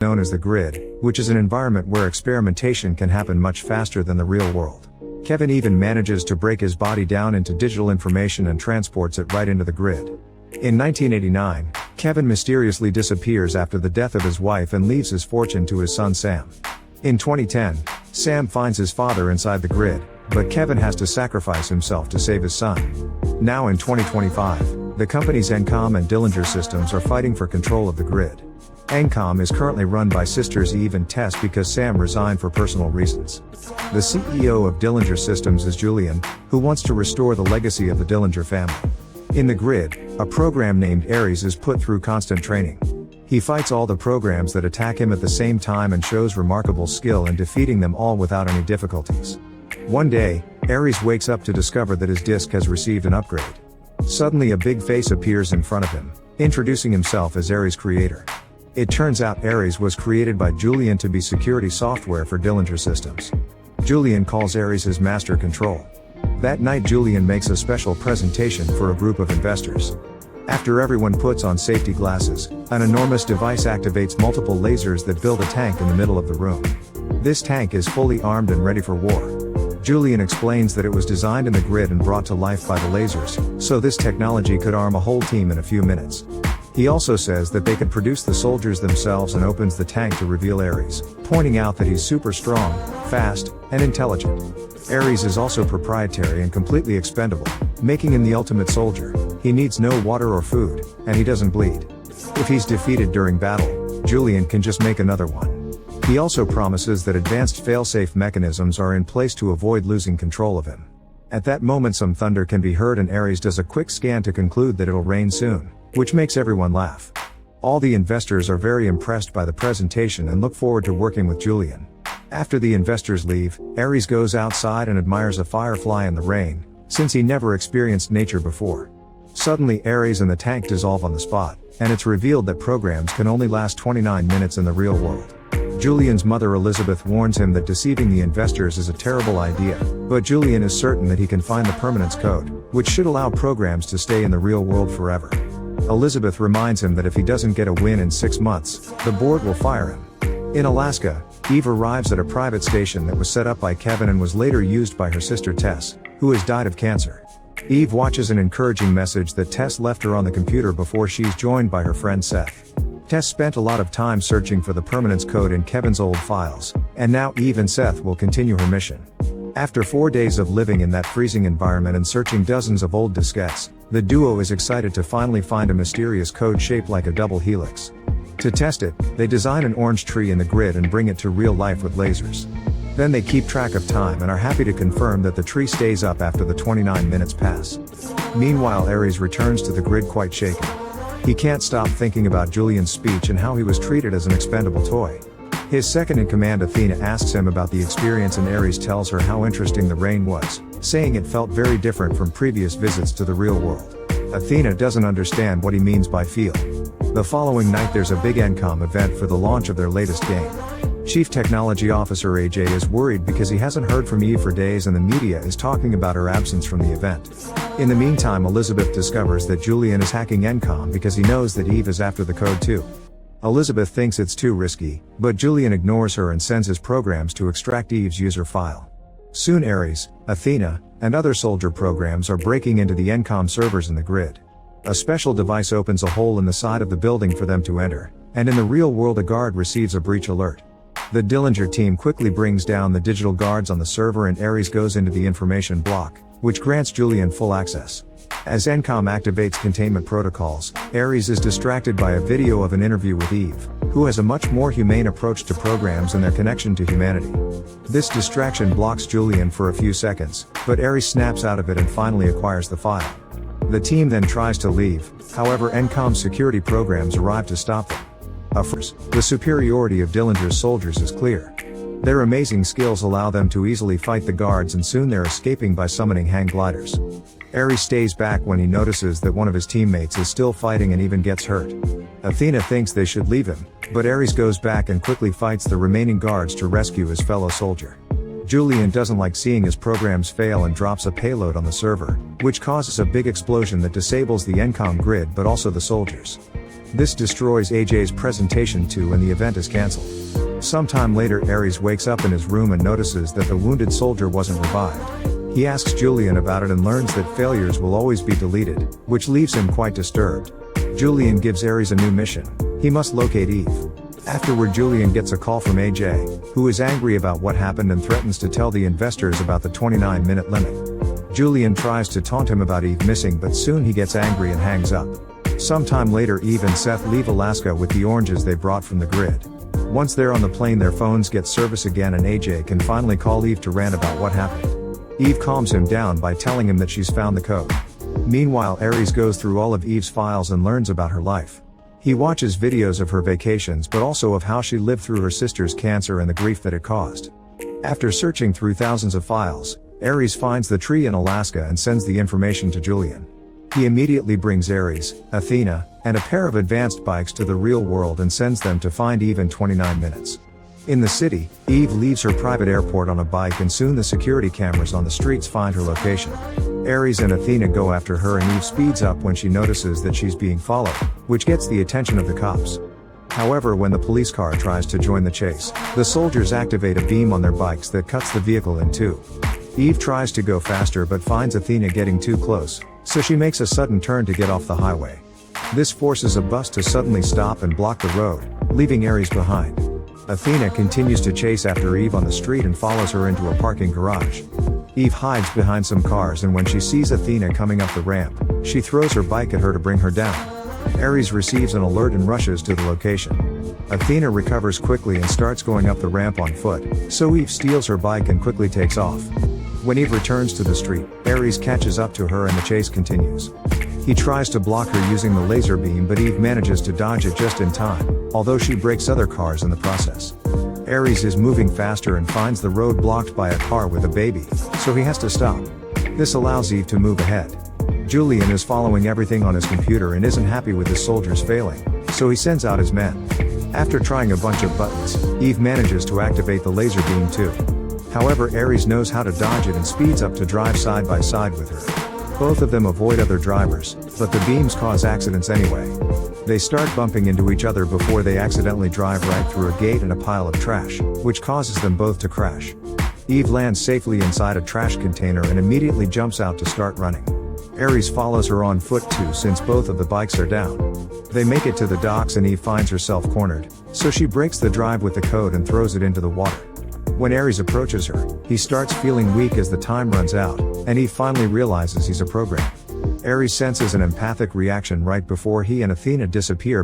known as the grid, which is an environment where experimentation can happen much faster than the real world. Kevin even manages to break his body down into digital information and transports it right into the grid. In 1989, Kevin mysteriously disappears after the death of his wife and leaves his fortune to his son Sam. In 2010, Sam finds his father inside the grid, but Kevin has to sacrifice himself to save his son. Now in 2025, the companies Encom and Dillinger Systems are fighting for control of the grid. Encom is currently run by sisters Eve and Tess because Sam resigned for personal reasons. The CEO of Dillinger Systems is Julian, who wants to restore the legacy of the Dillinger family. In the grid, a program named Ares is put through constant training. He fights all the programs that attack him at the same time and shows remarkable skill in defeating them all without any difficulties. One day, Ares wakes up to discover that his disk has received an upgrade. Suddenly a big face appears in front of him, introducing himself as Ares' creator. It turns out Ares was created by Julian to be security software for Dillinger Systems. Julian calls Ares his master control. That night Julian makes a special presentation for a group of investors. After everyone puts on safety glasses, an enormous device activates multiple lasers that build a tank in the middle of the room. This tank is fully armed and ready for war. Julian explains that it was designed in the grid and brought to life by the lasers, so this technology could arm a whole team in a few minutes. He also says that they could produce the soldiers themselves and opens the tank to reveal Ares, pointing out that he's super strong, fast, and intelligent. Ares is also proprietary and completely expendable, making him the ultimate soldier. He needs no water or food, and he doesn't bleed. If he's defeated during battle, Julian can just make another one. He also promises that advanced failsafe mechanisms are in place to avoid losing control of him. At that moment some thunder can be heard and Ares does a quick scan to conclude that it'll rain soon, which makes everyone laugh. All the investors are very impressed by the presentation and look forward to working with Julian. After the investors leave, Ares goes outside and admires a firefly in the rain, since he never experienced nature before. Suddenly Ares and the tank dissolve on the spot, and it's revealed that programs can only last 29 minutes in the real world. Julian's mother Elizabeth warns him that deceiving the investors is a terrible idea, but Julian is certain that he can find the permanence code, which should allow programs to stay in the real world forever. Elizabeth reminds him that if he doesn't get a win in 6 months, the board will fire him. In Alaska, Eve arrives at a private station that was set up by Kevin and was later used by her sister Tess, who has died of cancer. Eve watches an encouraging message that Tess left her on the computer before she's joined by her friend Seth. Tess spent a lot of time searching for the permanence code in Kevin's old files, and now Eve and Seth will continue her mission. After 4 days of living in that freezing environment and searching dozens of old diskettes, the duo is excited to finally find a mysterious code shaped like a double helix. To test it, they design an orange tree in the grid and bring it to real life with lasers. Then they keep track of time and are happy to confirm that the tree stays up after the 29 minutes pass. Meanwhile Ares returns to the grid quite shaken. He can't stop thinking about Julian's speech and how he was treated as an expendable toy. His second-in-command Athena asks him about the experience and Ares tells her how interesting the rain was, saying it felt very different from previous visits to the real world. Athena doesn't understand what he means by feel. The following night there's a big Encom event for the launch of their latest game. Chief Technology Officer AJ is worried because he hasn't heard from Eve for days and the media is talking about her absence from the event. In the meantime Elizabeth discovers that Julian is hacking Encom because he knows that Eve is after the code too. Elizabeth thinks it's too risky, but Julian ignores her and sends his programs to extract Eve's user file. Soon Ares, Athena, and other soldier programs are breaking into the Encom servers in the grid. A special device opens a hole in the side of the building for them to enter, and in the real world a guard receives a breach alert. The Dillinger team quickly brings down the digital guards on the server and Ares goes into the information block, which grants Julian full access. As Encom activates containment protocols, Ares is distracted by a video of an interview with Eve, who has a much more humane approach to programs and their connection to humanity. This distraction blocks Julian for a few seconds, but Ares snaps out of it and finally acquires the file. The team then tries to leave, however Encom's security programs arrive to stop them. The superiority of Dillinger's soldiers is clear. Their amazing skills allow them to easily fight the guards and soon they're escaping by summoning hang gliders. Ares stays back when he notices that one of his teammates is still fighting and even gets hurt. Athena thinks they should leave him, but Ares goes back and quickly fights the remaining guards to rescue his fellow soldier. Julian doesn't like seeing his programs fail and drops a payload on the server, which causes a big explosion that disables the ENCOM grid but also the soldiers. This destroys AJ's presentation too and the event is cancelled. Sometime later Ares wakes up in his room and notices that the wounded soldier wasn't revived. He asks Julian about it and learns that failures will always be deleted, which leaves him quite disturbed. Julian gives Ares a new mission. He must locate Eve. Afterward Julian gets a call from AJ, who is angry about what happened and threatens to tell the investors about the 29-minute limit. Julian tries to taunt him about Eve missing but soon he gets angry and hangs up. Sometime later Eve and Seth leave Alaska with the oranges they brought from the grid. Once they're on the plane their phones get service again and AJ can finally call Eve to rant about what happened. Eve calms him down by telling him that she's found the code. Meanwhile Ares goes through all of Eve's files and learns about her life. He watches videos of her vacations but also of how she lived through her sister's cancer and the grief that it caused. After searching through thousands of files, Ares finds the tree in Alaska and sends the information to Julian. He immediately brings Ares, Athena, and a pair of advanced bikes to the real world and sends them to find Eve in 29 minutes. In the city, Eve leaves her private airport on a bike and soon the security cameras on the streets find her location. Ares and Athena go after her and Eve speeds up when she notices that she's being followed, which gets the attention of the cops. However, when the police car tries to join the chase, the soldiers activate a beam on their bikes that cuts the vehicle in two. Eve tries to go faster but finds Athena getting too close, so she makes a sudden turn to get off the highway. This forces a bus to suddenly stop and block the road, leaving Ares behind. Athena continues to chase after Eve on the street and follows her into a parking garage. Eve hides behind some cars and when she sees Athena coming up the ramp, she throws her bike at her to bring her down. Ares receives an alert and rushes to the location. Athena recovers quickly and starts going up the ramp on foot, so Eve steals her bike and quickly takes off. When Eve returns to the street, Ares catches up to her and the chase continues. He tries to block her using the laser beam but Eve manages to dodge it just in time, although she breaks other cars in the process. Ares is moving faster and finds the road blocked by a car with a baby, so he has to stop. This allows Eve to move ahead. Julian is following everything on his computer and isn't happy with his soldiers failing, so he sends out his men. After trying a bunch of buttons, Eve manages to activate the laser beam too. However, Ares knows how to dodge it and speeds up to drive side by side with her. Both of them avoid other drivers, but the beams cause accidents anyway. They start bumping into each other before they accidentally drive right through a gate and a pile of trash, which causes them both to crash. Eve lands safely inside a trash container and immediately jumps out to start running. Ares follows her on foot too since both of the bikes are down. They make it to the docks and Eve finds herself cornered, so she breaks the drive with the code and throws it into the water. When Ares approaches her, he starts feeling weak as the time runs out, and Eve finally realizes he's a program. Ares senses an empathic reaction right before he and Athena disappear